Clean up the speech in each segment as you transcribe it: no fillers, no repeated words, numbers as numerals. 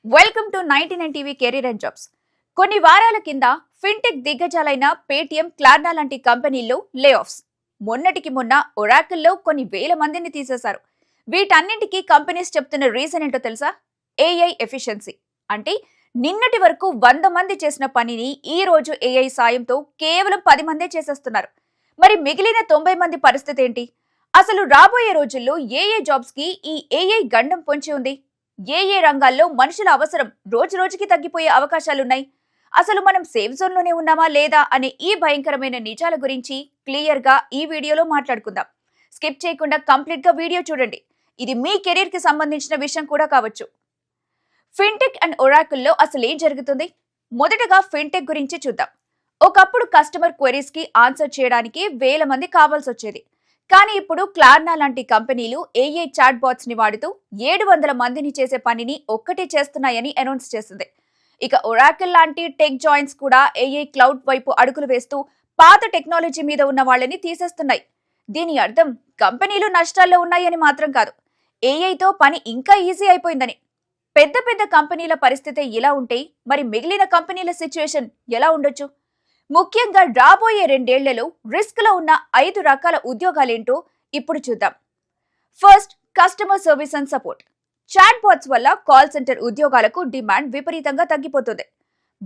Welcome to 99 TV career and jobs. కొన్ని వారాల కింద ఫిన్టెక్ దిగ్గజాలైన పేటిఎం, క్లార్నా లాంటి కంపెనీల్లో లే ఆఫ్స్. మొన్నటికి మొన్న ఒరాకిల్లో కొన్ని వేల మందిని తీసేశారు. వీటన్నింటికి కంపెనీస్ చెప్తున్న రీజన్ ఏంటో తెలుసా? AI efficiency. అంటే నిన్నటి వరకు 100 మంది చేసిన పనిని ఈ రోజు ఏఐ సాయంతో కేవలం 10 మందే చేసేస్తున్నారు. మరి మిగిలిన 90 మంది పరిస్థితి ఏంటి? అసలు రాబోయే రోజుల్లో ఏఏ జాబ్స్ కి ఈ ఏఐ గండం పొంచి ఉంది. ఏ రంగాల్లో మనుషుల అవసరం రోజు రోజుకి తగ్గిపోయే అవకాశాలున్నాయి? అసలు మనం సేఫ్ జోన్ లోనే ఉన్నామా లేదా అనే ఈ భయంకరమైన నిజాల గురించి క్లియర్ గా ఈ వీడియోలో మాట్లాడుకుందాం. స్కిప్ చేయకుండా కంప్లీట్ గా వీడియో చూడండి. ఇది మీ కెరీర్ కి సంబంధించిన విషయం కూడా కావచ్చు. ఫిన్టెక్ అండ్ ఒరాకిల్లో అసలు ఏం జరుగుతుంది? మొదటగా ఫిన్టెక్ గురించి చూద్దాం. ఒకప్పుడు కస్టమర్ క్వెరీస్ కి ఆన్సర్ చేయడానికి వేల మంది కావాల్సి వచ్చేది. కానీ ఇప్పుడు క్లార్నా లాంటి కంపెనీలు ఏఐ చాట్ బాట్స్ ని వాడుతూ 700 మందిని చేసే పనిని ఒక్కటే చేస్తున్నాయని అనౌన్స్ చేసింది. ఇక ఒరాకిల్ లాంటి టెక్ జాయింట్స్ కూడా ఏఐ క్లౌడ్ వైపు అడుగులు వేస్తూ పాత టెక్నాలజీ మీద ఉన్న వాళ్ళని తీసేస్తున్నాయి. దీని అర్థం కంపెనీలు నష్టాల్లో ఉన్నాయని మాత్రం కాదు, ఏఐతో పని ఇంకా ఈజీ అయిపోయిందని. పెద్ద పెద్ద కంపెనీల పరిస్థితి ఇలా ఉంటే మరి మిగిలిన కంపెనీల సిచ్యువేషన్ ఎలా ఉండొచ్చు? ముఖ్యంగా రాబోయే 2 ఏళ్లలో రిస్క్ లో ఉన్న 5 రకాల ఉద్యోగాలేంటో ఇప్పుడు చూద్దాం. First, customer service and support. Chat bots వల్ల కాల్ సెంటర్ ఉద్యోగాలకు డిమాండ్ విపరీతంగా తగ్గిపోతుంది.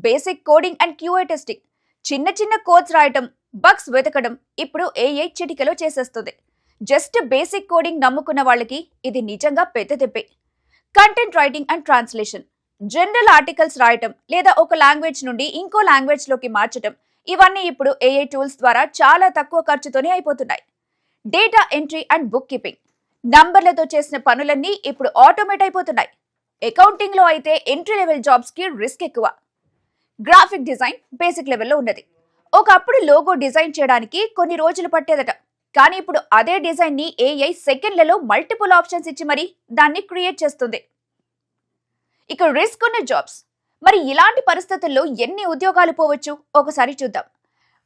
Basic coding and QA testing, చిన్న చిన్న కోడ్స్ రాయటం, బగ్స్ వెతకడం ఇప్పుడు ఏఐ చిటికలో చేసేస్తుంది. జస్ట్ బేసిక్ కోడింగ్ నమ్ముకున్న వాళ్ళకి ఇది నిజంగా పెద్ద దెబ్బే. Content writing and translation, general articles రాయటం లేదా ఒక లాంగ్వేజ్ నుండి ఇంకో లాంగ్వేజ్ లోకి మార్చటం, ఇవన్నీ ఇప్పుడు ఏఐ టూల్స్ ద్వారా చాలా తక్కువ ఖర్చుతోనే అయిపోతున్నాయి. Data entry and book keeping, నంబర్లతో చేసిన పనులన్నీ ఇప్పుడు ఆటోమేట్ అయిపోతున్నాయి. అకౌంటింగ్ లో అయితే ఎంట్రీ లెవెల్ జాబ్స్ కి రిస్క్ ఎక్కువ. గ్రాఫిక్ డిజైన్ బేసిక్ లెవెల్లో ఉన్నది. ఒకప్పుడు లోగో డిజైన్ చేయడానికి కొన్ని రోజులు పట్టేదట. కానీ ఇప్పుడు అదే డిజైన్ ని ఏఐ సెకండ్లలో మల్టిపుల్ ఆప్షన్స్ ఇచ్చి మరీ దాన్ని క్రియేట్ చేస్తుంది. ఇక రిస్క్ ఉన్న జాబ్స్. మరి ఇలాంటి పరిస్థితుల్లో ఎన్ని ఉద్యోగాలు పోవచ్చు ఒకసారి చూద్దాం.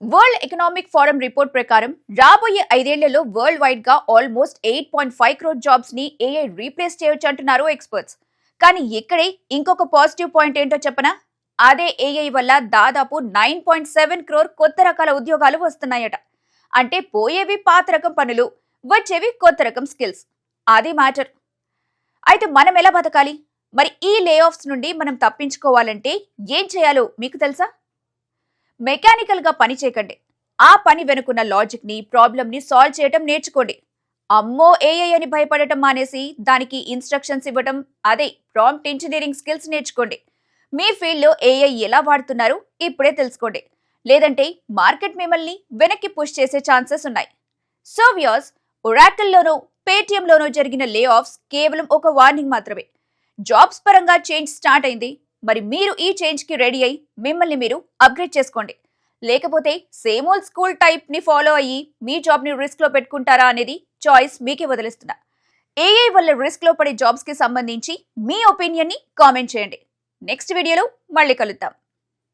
వరల్డ్ ఎకనామిక్ ఫోరం రిపోర్ట్ ప్రకారం రాబోయే 5 ఏళ్లలో వరల్డ్ వైడ్ గా ఆల్మోస్ట్ 8.5 crore జాబ్స్ ని ఏఐ రీప్లేస్ చేయొచ్చు అంటున్నారు ఎక్స్పర్ట్స్. కానీ ఇక్కడే ఇంకొక పాజిటివ్ పాయింట్ ఏంటో చెప్పనా? అదే ఏఐ వల్ల దాదాపు 9.7 crore కొత్త రకాల ఉద్యోగాలు వస్తున్నాయట. అంటే పోయేవి పాత రకం పనులు, వచ్చేవి కొత్త రకం స్కిల్స్. అది మ్యాటర్. అయితే మనం ఎలా బతకాలి? మరి ఈ లే ఆఫ్స్ నుండి మనం తప్పించుకోవాలంటే ఏం చేయాలో మీకు తెలుసా? మెకానికల్ గా పని చేయకండి. ఆ పని వెనుకున్న లాజిక్ ని, ప్రాబ్లమ్ ని సాల్వ్ చేయటం నేర్చుకోండి. అమ్మో ఏఐ అని భయపడటం మానేసి దానికి ఇన్స్ట్రక్షన్స్ ఇవ్వటం, అదే ప్రాంప్ట్ ఇంజనీరింగ్ స్కిల్స్ నేర్చుకోండి. మీ ఫీల్డ్ లో ఏఐ ఎలా వాడుతున్నారు ఇప్పుడే తెలుసుకోండి. లేదంటే మార్కెట్ మిమ్మల్ని వెనక్కి పుష్ చేసే ఛాన్సెస్ ఉన్నాయి. సో వ్యూయర్స్, ఒరాకిల్లోనూ పేటిఎంలోనూ జరిగిన లే ఆఫ్స్ కేవలం ఒక వార్నింగ్ మాత్రమే. జాబ్స్ పరంగా చేంజ్ స్టార్ట్ అయింది. మరి మీరు ఈ చేంజ్ కి రెడీ అయ్యి మిమ్మల్ని మీరు అప్గ్రేడ్ చేసుకోండి. లేకపోతే సేమ్ ఓల్డ్ స్కూల్ టైప్ ని ఫాలో అయ్యి మీ జాబ్ ని రిస్క్ లో పెట్టుకుంటారా అనేది చాయిస్ మీకే వదిలేస్తున్నా. ఏఐ వల్ల రిస్క్ లో పడే జాబ్స్ కి సంబంధించి మీ ఒపీనియన్ ని కామెంట్ చేయండి. నెక్స్ట్ వీడియోలో మళ్ళీ కలుద్దాం.